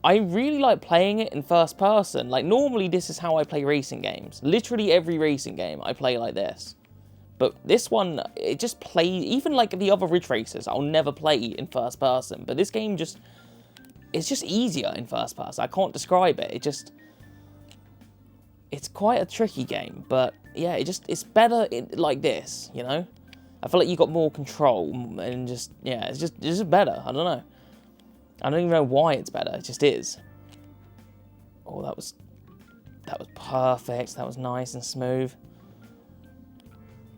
I really like playing it in first person. Like, normally this is how I play racing games. Literally every racing game I play like this. But this one, it just plays, even like the other Ridge Racers, I'll never play in first person. But this game it's just easier in first person. I can't describe it. It's quite a tricky game. But yeah, it's better like this, you know? I feel like you got more control and just, yeah, it's just better. I don't know. I don't even know why it's better. It just is. Oh, that was perfect. That was nice and smooth.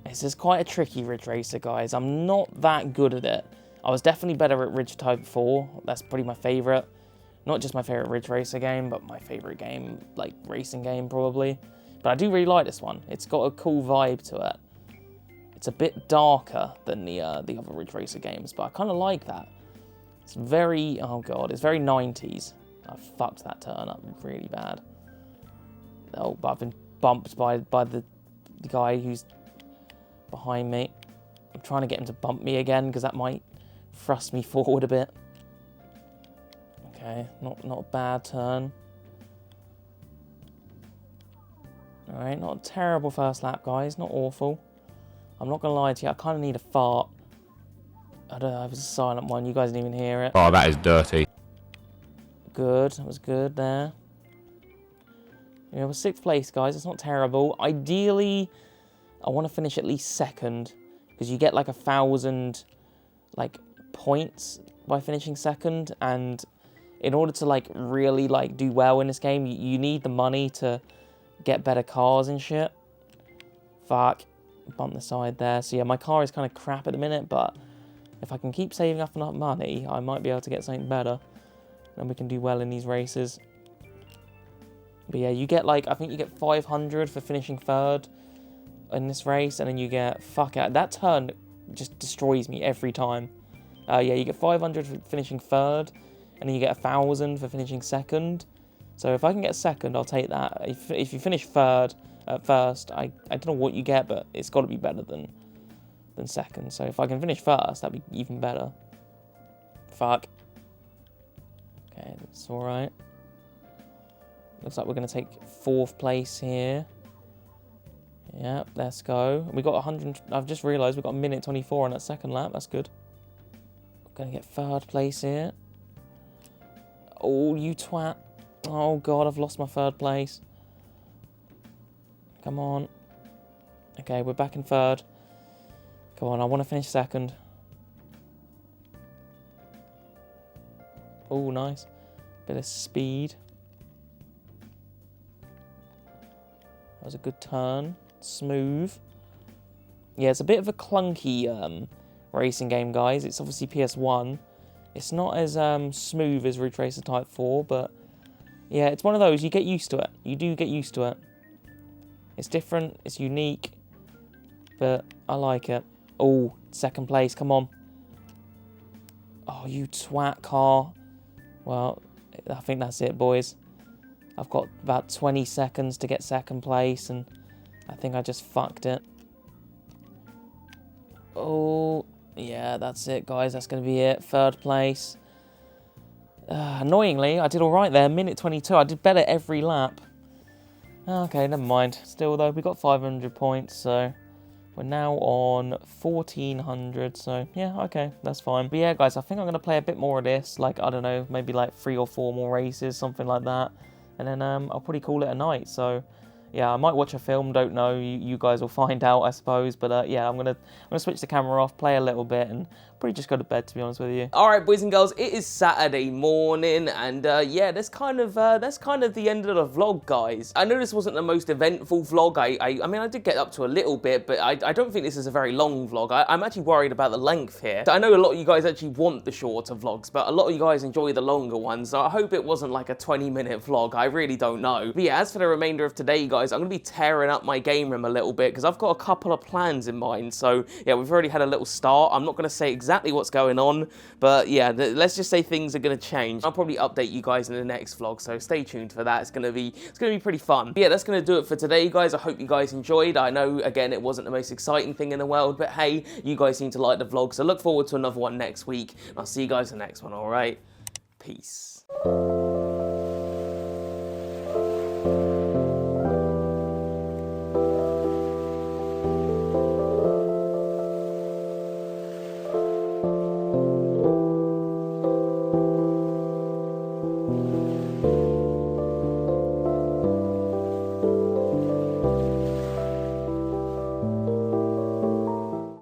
This is quite a tricky Ridge Racer, guys. I'm not that good at it. I was definitely better at Ridge Type 4. That's pretty my favourite. Not just my favourite Ridge Racer game, but my favourite game, like racing game probably. But I do really like this one. It's got a cool vibe to it. It's a bit darker than the other Ridge Racer games, but I kind of like that. It's very, oh god, it's very 90s. I fucked that turn up really bad. Oh, but I've been bumped by the guy who's behind me. I'm trying to get him to bump me again because that might thrust me forward a bit. Okay, not a bad turn. Alright, not a terrible first lap, guys. Not awful. I'm not going to lie to you, I kind of need a fart. I don't know if it's a silent one. You guys didn't even hear it. Oh, that is dirty. Good. That was good there. Yeah, we're 6th place, guys. It's not terrible. Ideally, I want to finish at least 2nd. Because you get like 1,000 like points by finishing 2nd. And in order to like really like do well in this game, you need the money to get better cars and shit. Fuck. Bump the side there. So yeah, my car is kind of crap at the minute, but if I can keep saving up enough money, I might be able to get something better. Then we can do well in these races. But yeah, you get like, I think you get 500 for finishing 3rd in this race, and then you get, fuck it, that turn just destroys me every time. Yeah, you get 500 for finishing 3rd, and then you get 1,000 for finishing 2nd. So if I can get 2nd, I'll take that. If you finish 3rd at first, I don't know what you get, but it's got to be better than 2nd. So if I can finish 1st, that'd be even better. Fuck. Okay, that's alright. Looks like we're going to take 4th place here. Yep, let's go. We got 100. I've just realised we've got 1:24 on that 2nd lap. That's good. We're going to get 3rd place here. Oh, you twat. Oh, God, I've lost my 3rd place. Come on. Okay, we're back in 3rd. Come on, I want to finish 2nd. Oh, nice. Bit of speed. That was a good turn. Smooth. Yeah, it's a bit of a clunky racing game, guys. It's obviously PS1. It's not as smooth as Ridge Racer Type 4, but yeah, it's one of those. You get used to it. You do get used to it. It's different. It's unique. But I like it. Oh, 2nd place. Come on. Oh, you twat car. Well, I think that's it, boys. I've got about 20 seconds to get 2nd place, and I think I just fucked it. Oh, yeah, that's it, guys. That's going to be it. 3rd place. Annoyingly, I did all right there. 1:22. I did better every lap. Okay, never mind. Still, though, we got 500 points, so we're now on 1,400, so yeah, okay, that's fine. But yeah, guys, I think I'm going to play a bit more of this. Like, I don't know, maybe like 3 or 4 more races, something like that. And then I'll probably call it a night. So yeah, I might watch a film, don't know. You guys will find out, I suppose. But yeah, I'm gonna switch the camera off, play a little bit, and probably just go to bed, to be honest with you. All right, boys and girls, it is Saturday morning, and yeah, that's kind of the end of the vlog, guys. I know this wasn't the most eventful vlog. I mean, I did get up to a little bit, but I don't think this is a very long vlog. I'm actually worried about the length here. I know a lot of you guys actually want the shorter vlogs, but a lot of you guys enjoy the longer ones, so I hope it wasn't like a 20-minute vlog. I really don't know. But yeah, as for the remainder of today, guys, I'm gonna be tearing up my game room a little bit because I've got a couple of plans in mind. So yeah, we've already had a little start. I'm not gonna say exactly what's going on, but yeah, let's just say things are gonna change. I'll probably update you guys in the next vlog, so stay tuned for that. It's gonna be pretty fun. But yeah, that's gonna do it for today, guys. I hope you guys enjoyed. I know, again, it wasn't the most exciting thing in the world, but hey, you guys seem to like the vlog, so look forward to another one next week. I'll see you guys in the next one. All right, peace.